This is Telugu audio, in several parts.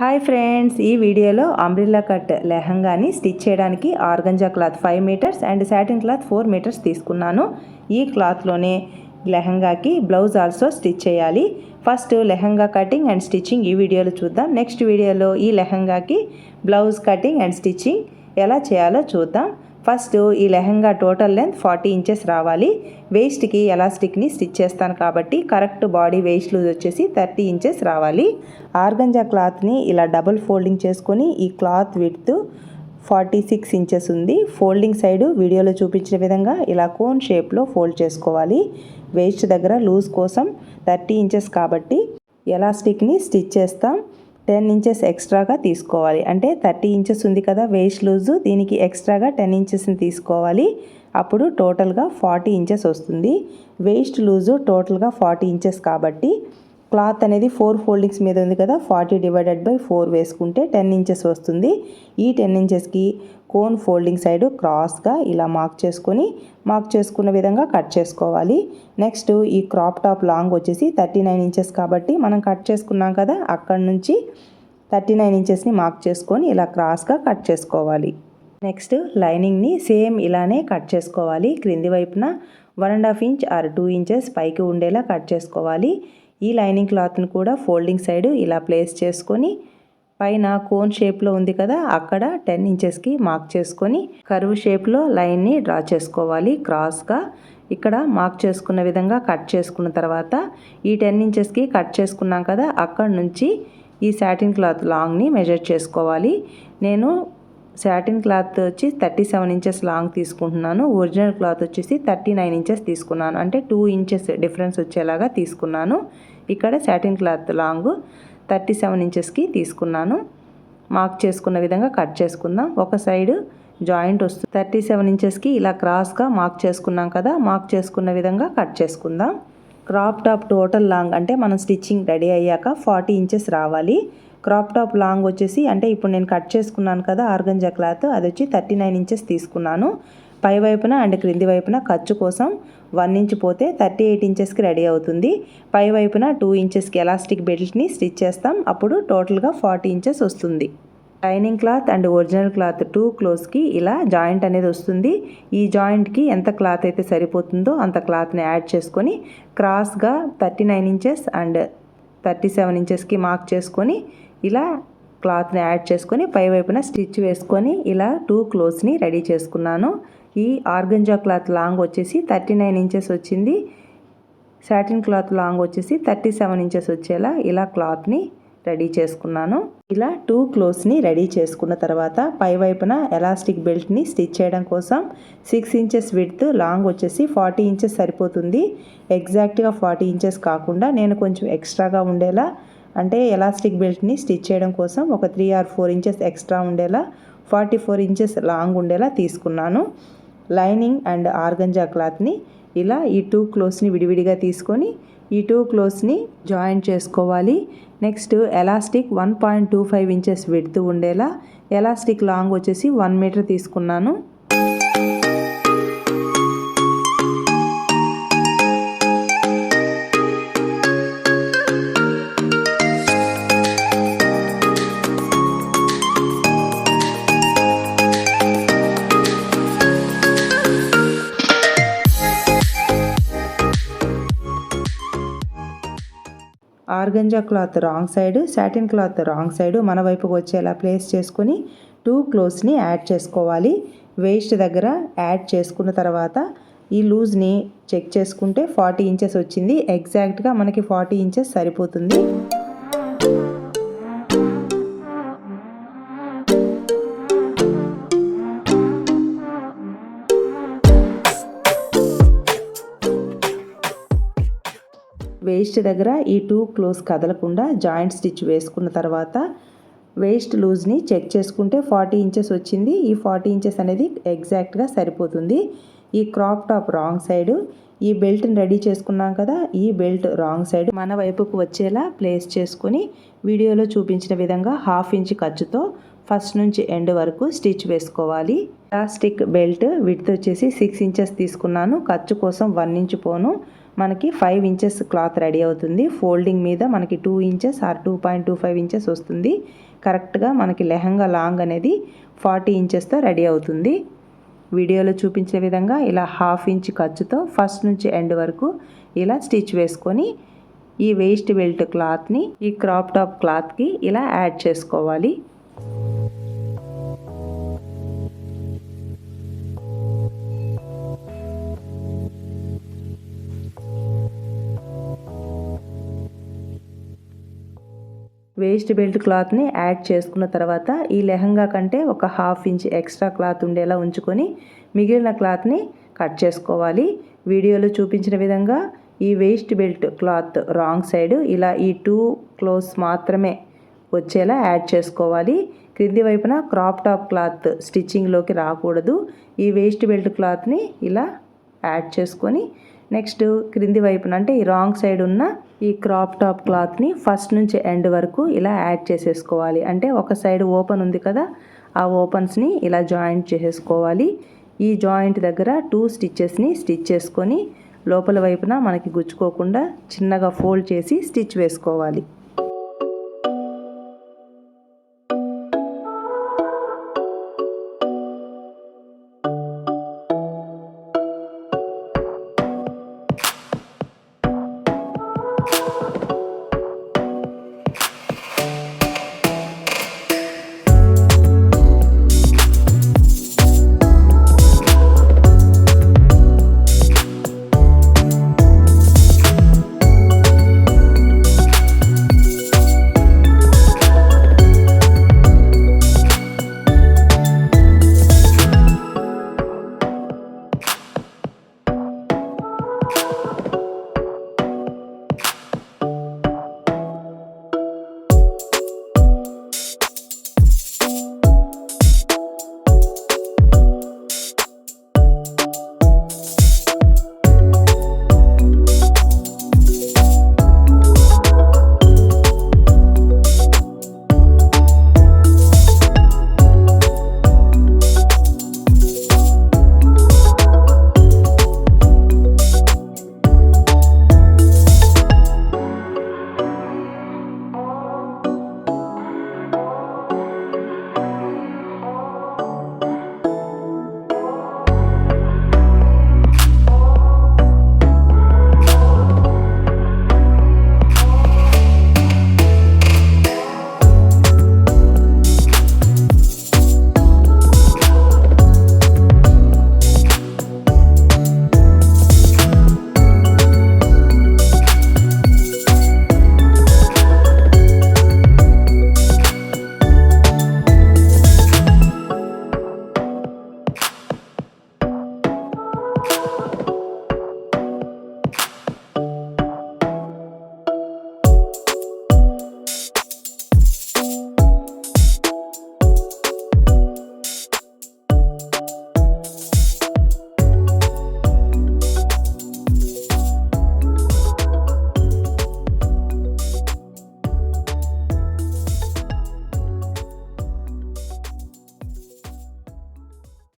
హాయ్ ఫ్రెండ్స్, ఈ వీడియోలో అంబ్రెల్లా కట్ లెహంగాని స్టిచ్ చేయడానికి organza cloth 5 meters and satin cloth 4 meters తీసుకున్నాను. ఈ క్లాత్లోనే లెహంగాకి బ్లౌజ్ ఆల్సో స్టిచ్ చేయాలి. First lehenga cutting and stitching ఈ వీడియోలో చూద్దాం. నెక్స్ట్ వీడియోలో ఈ లెహంగాకి బ్లౌజ్ కటింగ్ అండ్ స్టిచ్చింగ్ ఎలా చేయాలో చూద్దాం. ఫస్ట్ ఈ లెహంగా టోటల్ లెంత్ 40 ఇంచెస్ రావాలి. వేస్ట్కి ఎలాస్టిక్ని స్టిచ్ చేస్తాను కాబట్టి కరెక్ట్ బాడీ వేస్ట్ లూజ్ వచ్చేసి 30 ఇంచెస్ రావాలి. ఆర్గంజా క్లాత్ని ఇలా డబుల్ ఫోల్డింగ్ చేసుకొని ఈ క్లాత్ విడ్త్ 46 ఇంచెస్ ఉంది. ఫోల్డింగ్ సైడ్ వీడియోలో చూపించిన విధంగా ఇలా కోన్ షేప్లో ఫోల్డ్ చేసుకోవాలి. వేస్ట్ దగ్గర లూజ్ కోసం 30 ఇంచెస్ కాబట్టి ఎలాస్టిక్ని స్టిచ్ చేస్తాం. 10 ఇంచెస్ ఎక్స్ట్రాగా తీసుకోవాలి. అంటే 30 ఇంచెస్ ఉంది కదా వేస్ట్ లూజు, దీనికి ఎక్స్ట్రాగా 10 ఇంచెస్ని తీసుకోవాలి. అప్పుడు టోటల్గా 40 ఇంచెస్ వస్తుంది. వేస్ట్ లూజు టోటల్గా 40 ఇంచెస్ కాబట్టి క్లాత్ అనేది 4 ఫోల్డింగ్స్ మీద ఉంది కదా, 40/4 వేసుకుంటే 10 ఇంచెస్ వస్తుంది. ఈ 10 ఇంచెస్కి కోన్ ఫోల్డింగ్ సైడ్ క్రాస్గా ఇలా మార్క్ చేసుకున్న విధంగా కట్ చేసుకోవాలి. నెక్స్ట్ ఈ క్రాప్ టాప్ లాంగ్ వచ్చేసి 39 ఇంచెస్ కాబట్టి మనం కట్ చేసుకున్నాం కదా, అక్కడ నుంచి 39 ఇంచెస్ని మార్క్ చేసుకొని ఇలా క్రాస్గా కట్ చేసుకోవాలి. నెక్స్ట్ లైనింగ్ని సేమ్ ఇలానే కట్ చేసుకోవాలి. క్రింది వైపున 1.5 ఇంచ్ ఆర్ 2 ఇంచెస్ పైకి ఉండేలా కట్ చేసుకోవాలి. ఈ లైనింగ్ క్లాత్ని కూడా ఫోల్డింగ్ సైడ్ ఇలా ప్లేస్ చేసుకొని పైన కోన్ షేప్లో ఉంది కదా, అక్కడ 10 ఇంచెస్కి మార్క్ చేసుకొని కర్వ్ షేప్లో లైన్ని డ్రా చేసుకోవాలి క్రాస్గా. ఇక్కడ మార్క్ చేసుకున్న విధంగా కట్ చేసుకున్న తర్వాత ఈ 10 ఇంచెస్కి కట్ చేసుకున్నాం కదా, అక్కడ నుంచి ఈ సాటిన్ క్లాత్ లాంగ్ని మెజర్ చేసుకోవాలి. నేను సాటిన్ క్లాత్ వచ్చి 37 ఇంచెస్ లాంగ్ తీసుకుంటున్నాను. ఒరిజినల్ క్లాత్ వచ్చేసి 39 ఇంచెస్ తీసుకున్నాను. అంటే 2 ఇంచెస్ డిఫరెన్స్ వచ్చేలాగా తీసుకున్నాను. ఇక్కడ సాటిన్ క్లాత్ లాంగ్ 37 ఇంచెస్కి తీసుకున్నాను. మార్క్ చేసుకున్న విధంగా కట్ చేసుకుందాం. ఒక సైడ్ జాయింట్ వస్తుంది. 37 ఇంచెస్కి ఇలా క్రాస్గా మార్క్ చేసుకున్నాం కదా, మార్క్ చేసుకున్న విధంగా కట్ చేసుకుందాం. క్రాప్ టాప్ టోటల్ లాంగ్ అంటే మనం స్టిచ్చింగ్ రెడీ అయ్యాక 40 ఇంచెస్ రావాలి. క్రాప్ టాప్ లాంగ్ వచ్చేసి అంటే ఇప్పుడు నేను కట్ చేసుకున్నాను కదా ఆర్గంజా క్లాత్, అది వచ్చి 39 ఇంచెస్ తీసుకున్నాను. పై వైపున అండ్ క్రింది వైపున ఖర్చు కోసం 1 ఇంచ్ పోతే 38 ఇంచెస్కి రెడీ అవుతుంది. పై వైపున 2 ఇంచెస్కి ఎలాస్టిక్ బెల్ట్ని స్టిచ్ చేస్తాం. అప్పుడు టోటల్గా 40 ఇంచెస్ వస్తుంది. Lining cloth and original cloth 2 క్లోజ్కి ఇలా జాయింట్ అనేది వస్తుంది. ఈ జాయింట్కి ఎంత క్లాత్ అయితే సరిపోతుందో అంత క్లాత్ని యాడ్ చేసుకొని క్రాస్గా 39 ఇంచెస్ అండ్ 37 ఇంచెస్కి మార్క్ చేసుకొని ఇలా క్లాత్ని యాడ్ చేసుకొని పై వైపున స్టిచ్ వేసుకొని ఇలా 2 క్లోజ్ని రెడీ చేసుకున్నాను. ఈ ఆర్గంజా క్లాత్ లాంగ్ వచ్చేసి 39 ఇంచెస్ వచ్చింది. సాటిన్ క్లాత్ లాంగ్ వచ్చేసి 37 ఇంచెస్ వచ్చేలా ఇలా క్లాత్ని రెడీ చేసుకున్నాను. ఇలా 2 క్లోజ్ని రెడీ చేసుకున్న తర్వాత పై వైపున ఎలాస్టిక్ బెల్ట్ని స్టిచ్ చేయడం కోసం 6 ఇంచెస్ విడ్త్, లాంగ్ వచ్చేసి 40 ఇంచెస్ సరిపోతుంది. ఎగ్జాక్ట్గా 40 ఇంచెస్ కాకుండా నేను కొంచెం ఎక్స్ట్రాగా ఉండేలా, అంటే ఎలాస్టిక్ బెల్ట్ని స్టిచ్ చేయడం కోసం ఒక 3 or 4 ఇంచెస్ ఎక్స్ట్రా ఉండేలా 44 ఇంచెస్ లాంగ్ ఉండేలా తీసుకున్నాను. లైనింగ్ అండ్ ఆర్గంజా క్లాత్ని ఇలా ఈ 2 క్లోజ్ని విడివిడిగా తీసుకొని ఈ 2 క్లోజ్ని జాయిన్ చేసుకోవాలి. నెక్స్ట్ ఎలాస్టిక్ 1.25 ఇంచెస్ విడ్త్ ఉండేలా ఎలాస్టిక్ లాంగ్ వచ్చేసి 1 మీటర్ తీసుకున్నాను. Organza cloth wrong side, satin cloth wrong side మన వైపుకు వచ్చేలా ప్లేస్ చేసుకొని 2 క్లోజ్ని యాడ్ చేసుకోవాలి. వేస్ట్ దగ్గర యాడ్ చేసుకున్న తర్వాత ఈ లూజ్ని చెక్ చేసుకుంటే 40 ఇంచెస్ వచ్చింది. ఎగ్జాక్ట్గా మనకి 40 ఇంచెస్ సరిపోతుంది. వేస్ట్ దగ్గర ఈ 2 క్లోజ్ కదలకుండా జాయింట్ స్టిచ్ వేసుకున్న తర్వాత వేస్ట్ లూజ్ని చెక్ చేసుకుంటే 40 ఇంచెస్ వచ్చింది. ఈ 40 ఇంచెస్ అనేది ఎగ్జాక్ట్గా సరిపోతుంది. ఈ క్రాప్ టాప్ రాంగ్ సైడ్, ఈ బెల్ట్ని రెడీ చేసుకున్నాం కదా, ఈ బెల్ట్ రాంగ్ సైడ్ మన వైపుకు వచ్చేలా ప్లేస్ చేసుకొని వీడియోలో చూపించిన విధంగా 1/2 ఇంచ్ ఖర్చుతో ఫస్ట్ నుంచి ఎండ్ వరకు స్టిచ్ వేసుకోవాలి. ఎలాస్టిక్ బెల్ట్ విడ్త్ వచ్చేసి 6 ఇంచెస్ తీసుకున్నాను. ఖర్చు కోసం 1 ఇంచ్ పోను. మనకి 5 ఇంచెస్ క్లాత్ రెడీ అవుతుంది. ఫోల్డింగ్ మీద మనకి 2 ఇంచెస్ ఆర్ 2.25 ఇంచెస్ వస్తుంది. కరెక్ట్గా మనకి లెహంగా లాంగ్ అనేది 40 ఇంచెస్తో రెడీ అవుతుంది. వీడియోలో చూపించే విధంగా ఇలా 1/2 ఇంచ్ ఖర్చుతో ఫస్ట్ నుంచి ఎండ్ వరకు ఇలా స్టిచ్ వేసుకొని ఈ వేస్ట్ బెల్ట్ క్లాత్ని ఈ క్రాప్ టాప్ క్లాత్కి ఇలా యాడ్ చేసుకోవాలి. వేస్ట్ బెల్ట్ క్లాత్ని యాడ్ చేసుకున్న తర్వాత ఈ లెహంగా కంటే ఒక 1/2 ఇంచ్ ఎక్స్ట్రా క్లాత్ ఉండేలా ఉంచుకొని మిగిలిన క్లాత్ని కట్ చేసుకోవాలి. వీడియోలో చూపించిన విధంగా ఈ waist belt cloth wrong side ఇలా ఈ 2 క్లోజ్ మాత్రమే వచ్చేలా యాడ్ చేసుకోవాలి. క్రింది వైపున క్రాప్ టాప్ క్లాత్ స్టిచ్చింగ్లోకి రాకూడదు. ఈ వేస్ట్ బెల్ట్ క్లాత్ని ఇలా యాడ్ చేసుకొని నెక్స్ట్ క్రింది వైపున అంటే ఈ రాంగ్ సైడ్ ఉన్న ఈ క్రాప్ టాప్ క్లాత్ని ఫస్ట్ నుంచి ఎండ్ వరకు ఇలా యాడ్ చేసేసుకోవాలి. అంటే ఒక సైడ్ ఓపెన్ ఉంది కదా, ఆ ఓపెన్స్ని ఇలా జాయింట్ చేసేసుకోవాలి. ఈ జాయింట్ దగ్గర 2 స్టిచ్చెస్ని స్టిచ్ చేసుకొని లోపల వైపున మనకి గుచ్చుకోకుండా చిన్నగా ఫోల్డ్ చేసి స్టిచ్ వేసుకోవాలి.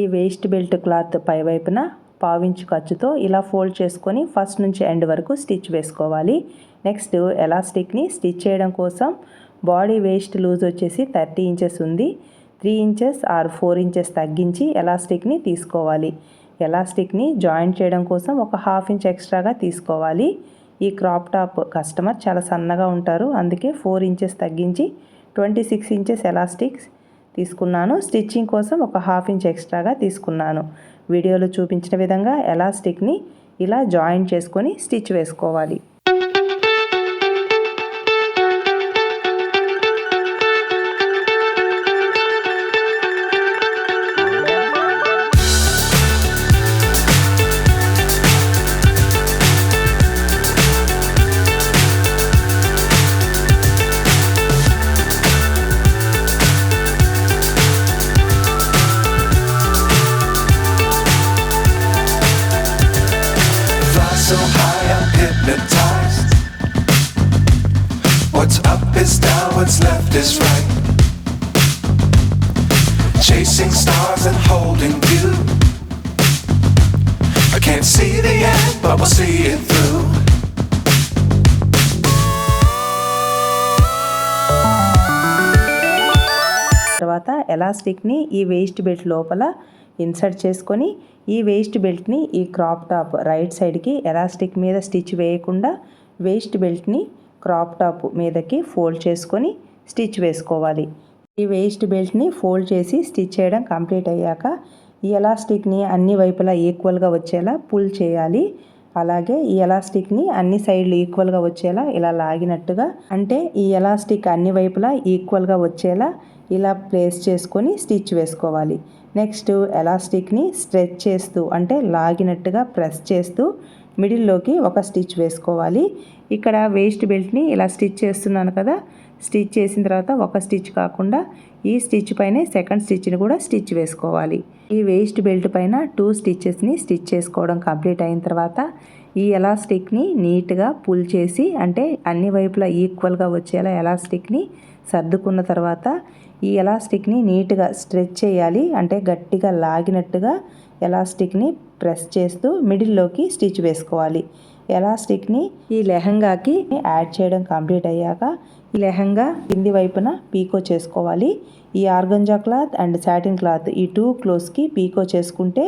ఈ వేస్ట్ బెల్ట్ క్లాత్ పై వైపున 1/2 ఇంచ్ ఖర్చుతో ఇలా ఫోల్డ్ చేసుకొని ఫస్ట్ నుంచి ఎండ్ వరకు స్టిచ్ వేసుకోవాలి. నెక్స్ట్ ఎలాస్టిక్ని స్టిచ్ చేయడం కోసం బాడీ వేస్ట్ లూజ్ వచ్చేసి 30 ఇంచెస్ ఉంది. 3 ఇంచెస్ ఆర్ 4 ఇంచెస్ తగ్గించి ఎలాస్టిక్ని తీసుకోవాలి. ఎలాస్టిక్ని జాయింట్ చేయడం కోసం ఒక 1/2 ఇంచ్ ఎక్స్ట్రాగా తీసుకోవాలి. ఈ క్రాప్ టాప్ కస్టమర్ చాలా సన్నగా ఉంటారు, అందుకే 4 ఇంచెస్ తగ్గించి 26 ఇంచెస్ ఎలాస్టిక్స్ తీసుకున్నాను. స్టిచ్చింగ్ కోసం ఒక 1/2 ఇంచ్ ఎక్స్ట్రాగా తీసుకున్నాను. వీడియోలో చూపించిన విధంగా ఎలాస్టిక్ని ఇలా జాయింట్ చేసుకొని స్టిచ్ వేసుకోవాలి. So high I'm hypnotized. What's up is down, what's left is right. Chasing stars and holding you. I can't see the end, but we'll see it through. తర్వాత ఎలాస్టిక్ని ఈ వేస్ట్ బెల్ట్ లోపల ఇన్సర్ట్ చేసుకొని ఈ వేస్ట్ బెల్ట్ని ఈ క్రాప్ టాప్ రైట్ సైడ్కి ఎలాస్టిక్ మీద స్టిచ్ వేయకుండా వేస్ట్ బెల్ట్ని క్రాప్ టాప్ మీదకి ఫోల్డ్ చేసుకొని స్టిచ్ వేసుకోవాలి. ఈ వేస్ట్ బెల్ట్ని ఫోల్డ్ చేసి స్టిచ్ చేయడం కంప్లీట్ అయ్యాక ఈ ఎలాస్టిక్ని అన్ని వైపులా ఈక్వల్గా వచ్చేలా పుల్ చేయాలి. అలాగే ఈ ఎలాస్టిక్ని అన్ని సైడ్లు ఈక్వల్గా వచ్చేలా ఇలా లాగినట్టుగా, అంటే ఈ ఎలాస్టిక్ అన్ని వైపులా ఈక్వల్గా వచ్చేలా ఇలా ప్లేస్ చేసుకొని స్టిచ్ వేసుకోవాలి. నెక్స్ట్ ఎలాస్టిక్ని స్ట్రెచ్ చేస్తూ అంటే లాగినట్టుగా ప్రెస్ చేస్తూ మిడిల్లోకి ఒక స్టిచ్ వేసుకోవాలి. ఇక్కడ వేస్ట్ బెల్ట్ని ఇలా స్టిచ్ చేస్తున్నాను కదా, స్టిచ్ చేసిన తర్వాత ఒక స్టిచ్ కాకుండా ఈ స్టిచ్ పైనే సెకండ్ స్టిచ్ని కూడా స్టిచ్ వేసుకోవాలి. ఈ వేస్ట్ బెల్ట్ పైన 2 స్టిచ్చెస్ని స్టిచ్ చేసుకోవడం కంప్లీట్ అయిన తర్వాత ఈ ఎలాస్టిక్ని నీట్గా పుల్ చేసి, అంటే అన్ని వైపులా ఈక్వల్గా వచ్చేలా ఎలాస్టిక్ని సర్దుకున్న తర్వాత ఈ ఎలాస్టిక్ని నీట్గా స్ట్రెచ్ చేయాలి. అంటే గట్టిగా లాగినట్టుగా ఎలాస్టిక్ని ప్రెస్ చేస్తూ మిడిల్లోకి స్టిచ్ వేసుకోవాలి. ఎలాస్టిక్ని ఈ లెహంగాకి యాడ్ చేయడం కంప్లీట్ అయ్యాక ఈ లెహంగా కింది వైపున పీకో చేసుకోవాలి. ఈ organza cloth and satin cloth ఈ 2 క్లోత్స్కి పీకో చేసుకుంటే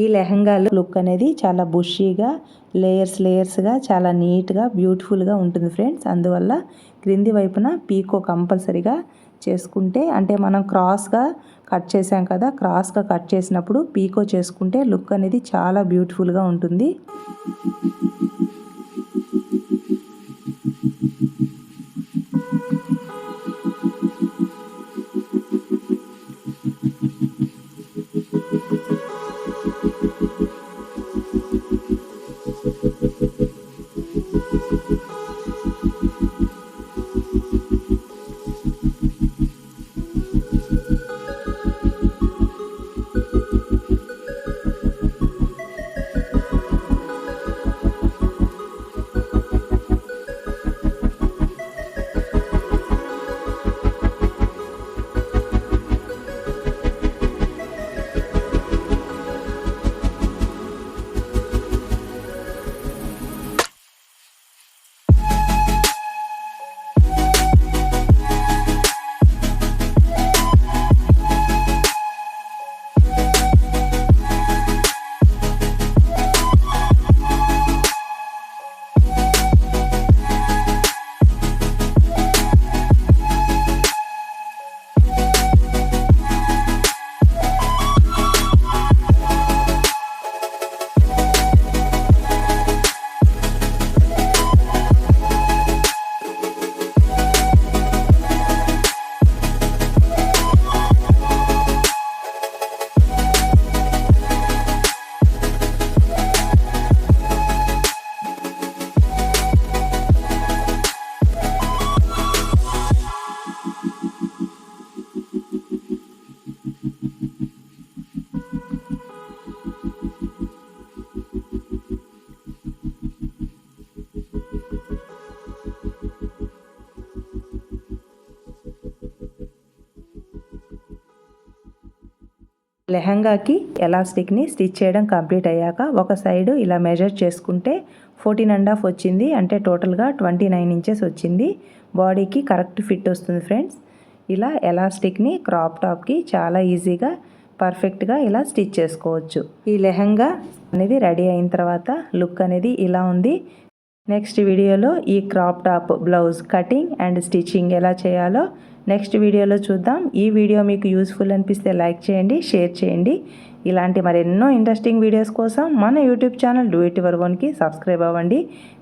ఈ లెహంగా లుక్ అనేది చాలా బుషీగా లేయర్స్గా చాలా నీట్గా బ్యూటిఫుల్గా ఉంటుంది ఫ్రెండ్స్. అందువల్ల క్రింది వైపున పీకో కంపల్సరీగా చేసుకుంటే, అంటే మనం క్రాస్గా కట్ చేసాం కదా, క్రాస్గా కట్ చేసినప్పుడు పీకో చేసుకుంటే లుక్ అనేది చాలా బ్యూటిఫుల్గా ఉంటుంది. లెహంగాకి ఎలాస్టిక్ని స్టిచ్ చేయడం కంప్లీట్ అయ్యాక ఒక సైడ్ ఇలా మెజర్ చేసుకుంటే 14.5 వచ్చింది. అంటే టోటల్గా 29 ఇంచెస్ వచ్చింది. బాడీకి కరెక్ట్ ఫిట్ వస్తుంది ఫ్రెండ్స్. ఇలా ఎలాస్టిక్ని క్రాప్ టాప్కి చాలా ఈజీగా పర్ఫెక్ట్గా ఇలా స్టిచ్ చేసుకోవచ్చు. ఈ లెహంగా అనేది రెడీ అయిన తర్వాత లుక్ అనేది ఇలా ఉంది. నెక్స్ట్ వీడియోలో ఈ crop top blouse cutting and stitching ఎలా చేయాలో నెక్స్ట్ వీడియోలో చూద్దాం. ఈ వీడియో మీకు యూస్ఫుల్ అనిపిస్తే లైక్ చేయండి, షేర్ చేయండి. ఇలాంటి మరెన్నో ఇంట్రెస్టింగ్ వీడియోస్ కోసం మన YouTube channel do it your ఓన్కి సబ్స్క్రైబ్ అవ్వండి.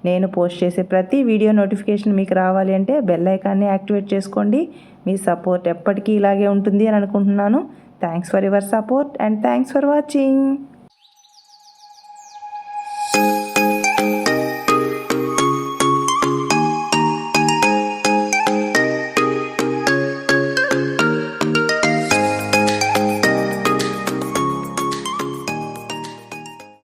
నేను పోస్ట్ చేసే ప్రతి వీడియో నోటిఫికేషన్ మీకు రావాలి అంటే బెల్ ఐకాన్ని యాక్టివేట్ చేసుకోండి. మీ సపోర్ట్ ఎప్పటికీ ఇలాగే ఉంటుంది అని అనుకుంటున్నాను. Thanks for your support and thanks for watching.